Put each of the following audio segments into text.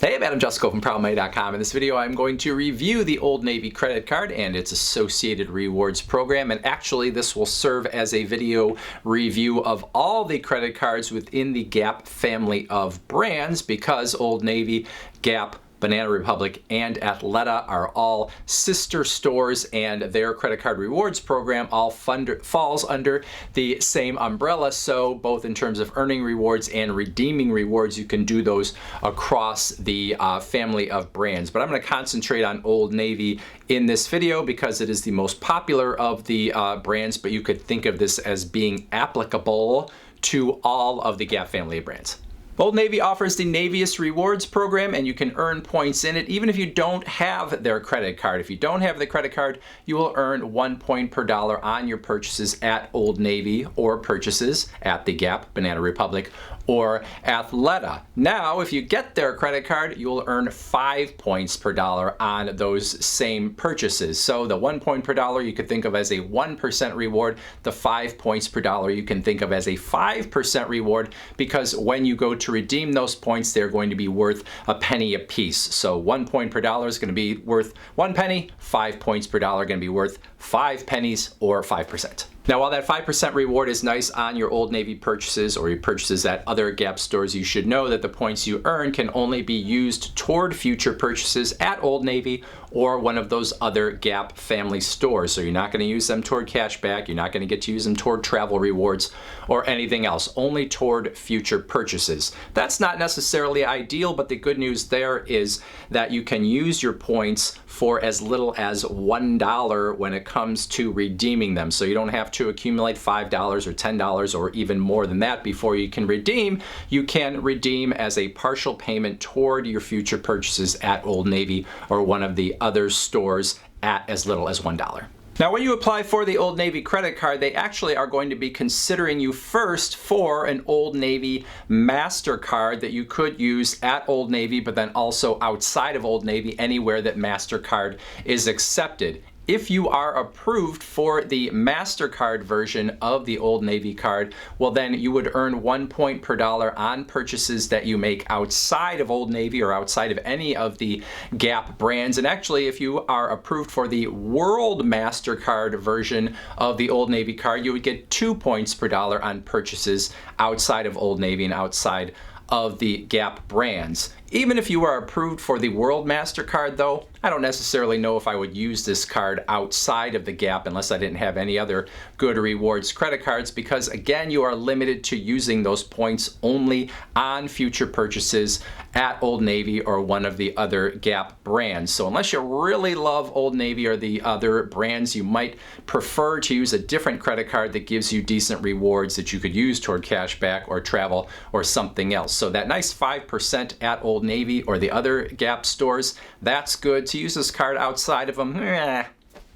Hey, I'm Jusko from ProudMoney.com. In this video, I'm going to review the Old Navy credit card and its associated rewards program. And actually, this will serve as a video review of all the credit cards within the Gap family of brands because Old Navy, Gap, Banana Republic, and Athleta are all sister stores, and their credit card rewards program all falls under the same umbrella. So both in terms of earning rewards and redeeming rewards, you can do those across the family of brands. But I'm going to concentrate on Old Navy in this video because it is the most popular of the brands, but you could think of this as being applicable to all of the Gap family of brands. Old Navy offers the Naviest Rewards program, and you can earn points in it even if you don't have their credit card. If you don't have the credit card, you will earn 1 point per dollar on your purchases at Old Navy or purchases at the Gap, Banana Republic, or Athleta. Now, if you get their credit card, you will earn 5 points per dollar on those same purchases. So the 1 point per dollar you could think of as a 1% reward. The 5 points per dollar you can think of as a 5% reward, because when you go to redeem those points, they're going to be worth a penny a piece. So 1 point per dollar is going to be worth 1 penny. 5 points per dollar are going to be worth 5 pennies, or 5%. Now, while that 5% reward is nice on your Old Navy purchases or your purchases at other Gap stores, you should know that the points you earn can only be used toward future purchases at Old Navy or one of those other Gap family stores. So you're not going to use them toward cash back, you're not going to get to use them toward travel rewards or anything else, only toward future purchases. That's not necessarily ideal, but the good news there is that you can use your points for as little as $1 when it comes to redeeming them. So you don't have to accumulate $5 or $10 or even more than that before you can redeem. You can redeem as a partial payment toward your future purchases at Old Navy or one of the other stores at as little as $1. Now, when you apply for the Old Navy credit card, they actually are going to be considering you first for an Old Navy MasterCard that you could use at Old Navy, but then also outside of Old Navy, anywhere that MasterCard is accepted. If you are approved for the MasterCard version of the Old Navy card, well, then you would earn 1 point per dollar on purchases that you make outside of Old Navy or outside of any of the Gap brands. And actually, if you are approved for the World MasterCard version of the Old Navy card, you would get 2 points per dollar on purchases outside of Old Navy and outside of the Gap brands. Even if you are approved for the World MasterCard, though, I don't necessarily know if I would use this card outside of the Gap unless I didn't have any other good rewards credit cards, because again, you are limited to using those points only on future purchases at Old Navy or one of the other Gap brands. So unless you really love Old Navy or the other brands, you might prefer to use a different credit card that gives you decent rewards that you could use toward cash back or travel or something else. So that nice 5% at Old Navy or the other Gap stores, that's good. To use this card outside of them,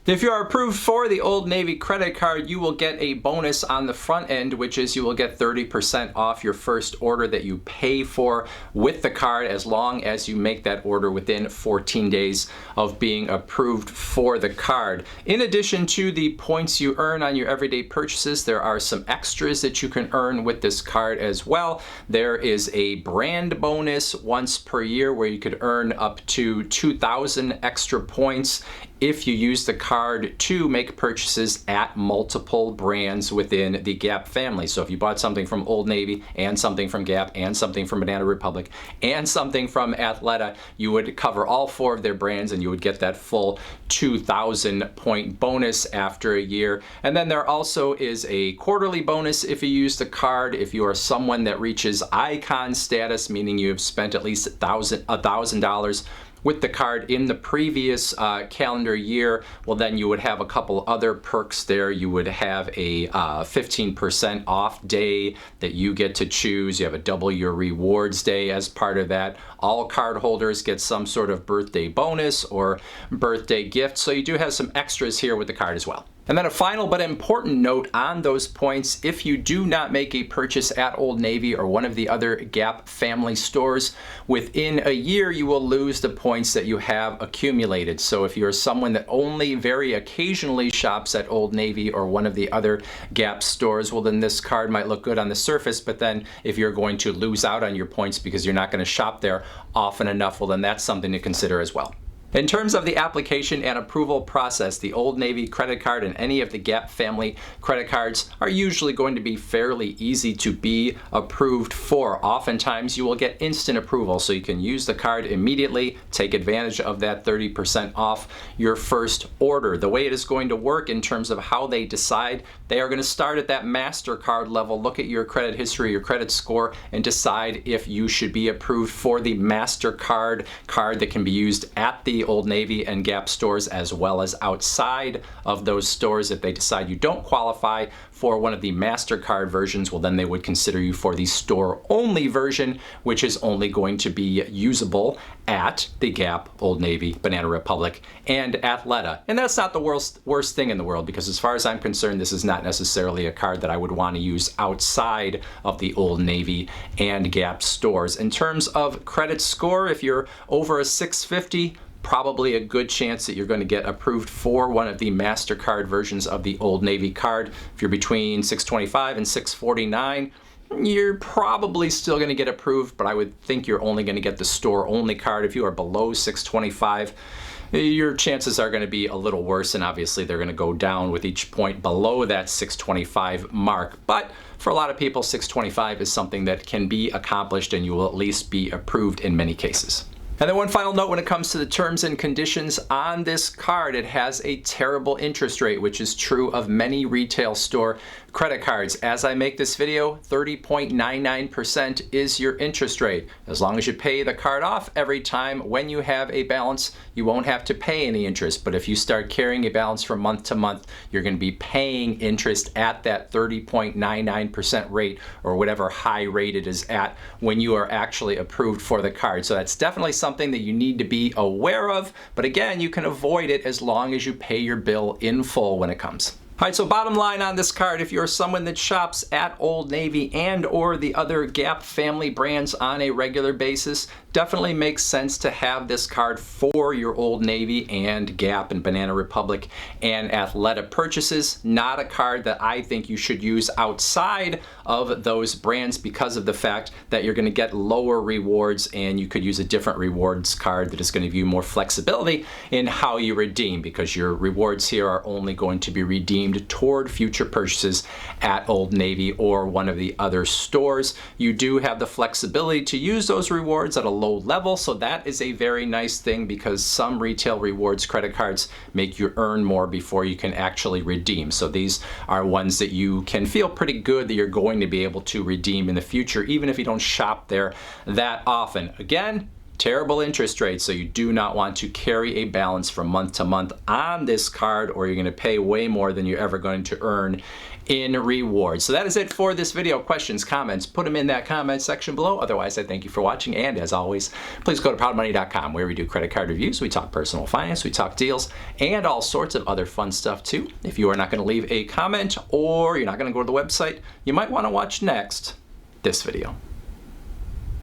If you are approved for the Old Navy credit card, you will get a bonus on the front end, which is you will get 30% off your first order that you pay for with the card, as long as you make that order within 14 days of being approved for the card. In addition to the points you earn on your everyday purchases, there are some extras that you can earn with this card as well. There is a brand bonus once per year where you could earn up to 2,000 extra points if you use the card to make purchases at multiple brands within the Gap family. So if you bought something from Old Navy and something from Gap and something from Banana Republic and something from Athleta, you would cover all 4 of their brands and you would get that full 2,000 point bonus after a year. And then there also is a quarterly bonus if you use the card. If you are someone that reaches icon status, meaning you have spent at least $1,000 with the card in the previous calendar year, well, then you would have a couple other perks there. You would have a 15% off day that you get to choose. You have a double your rewards day as part of that. All card holders get some sort of birthday bonus or birthday gift. So you do have some extras here with the card as well. And then a final but important note on those points: if you do not make a purchase at Old Navy or one of the other Gap family stores within a year, you will lose the points that you have accumulated. So if you're someone that only very occasionally shops at Old Navy or one of the other Gap stores, well, then this card might look good on the surface, but then if you're going to lose out on your points because you're not going to shop there often enough, well, then that's something to consider as well. In terms of the application and approval process, the Old Navy credit card and any of the Gap family credit cards are usually going to be fairly easy to be approved for. Oftentimes you will get instant approval, so you can use the card immediately, take advantage of that 30% off your first order. The way it is going to work in terms of how they decide, they are going to start at that MasterCard level, look at your credit history, your credit score, and decide if you should be approved for the MasterCard card that can be used at the Old Navy and Gap stores as well as outside of those stores. If they decide you don't qualify for one of the MasterCard versions, well, then they would consider you for the store-only version, which is only going to be usable at the Gap, Old Navy, Banana Republic, and Athleta. And that's not the worst thing in the world, because as far as I'm concerned, this is not necessarily a card that I would want to use outside of the Old Navy and Gap stores. In terms of credit score, if you're over a 650, probably a good chance that you're going to get approved for one of the MasterCard versions of the Old Navy card. If you're between 625 and 649, you're probably still going to get approved, but I would think you're only going to get the store-only card. If you are below 625, your chances are going to be a little worse, and obviously they're going to go down with each point below that 625 mark. But for a lot of people, 625 is something that can be accomplished, and you will at least be approved in many cases. And then one final note when it comes to the terms and conditions on this card: it has a terrible interest rate, which is true of many retail store credit cards. As I make this video, 30.99% is your interest rate. As long as you pay the card off every time when you have a balance, you won't have to pay any interest. But if you start carrying a balance from month to month, you're going to be paying interest at that 30.99% rate, or whatever high rate it is at when you are actually approved for the card. So that's definitely something that you need to be aware of. But again, you can avoid it as long as you pay your bill in full when it comes. All right, so bottom line on this card: if you're someone that shops at Old Navy and or the other Gap family brands on a regular basis, definitely makes sense to have this card for your Old Navy and Gap and Banana Republic and Athleta purchases. Not a card that I think you should use outside of those brands, because of the fact that you're going to get lower rewards, and you could use a different rewards card that is going to give you more flexibility in how you redeem, because your rewards here are only going to be redeemed toward future purchases at Old Navy or one of the other stores. You do have the flexibility to use those rewards at a low level, so that is a very nice thing, because some retail rewards credit cards make you earn more before you can actually redeem. So these are ones that you can feel pretty good that you're going to be able to redeem in the future, even if you don't shop there that often. Again, terrible interest rates, so you do not want to carry a balance from month to month on this card, or you're going to pay way more than you're ever going to earn in rewards. So that is it for this video. Questions, comments, put them in that comment section below. Otherwise, I thank you for watching, and as always, please go to proudmoney.com, where we do credit card reviews, we talk personal finance, we talk deals, and all sorts of other fun stuff too. If you are not going to leave a comment, or you're not going to go to the website, you might want to watch next this video.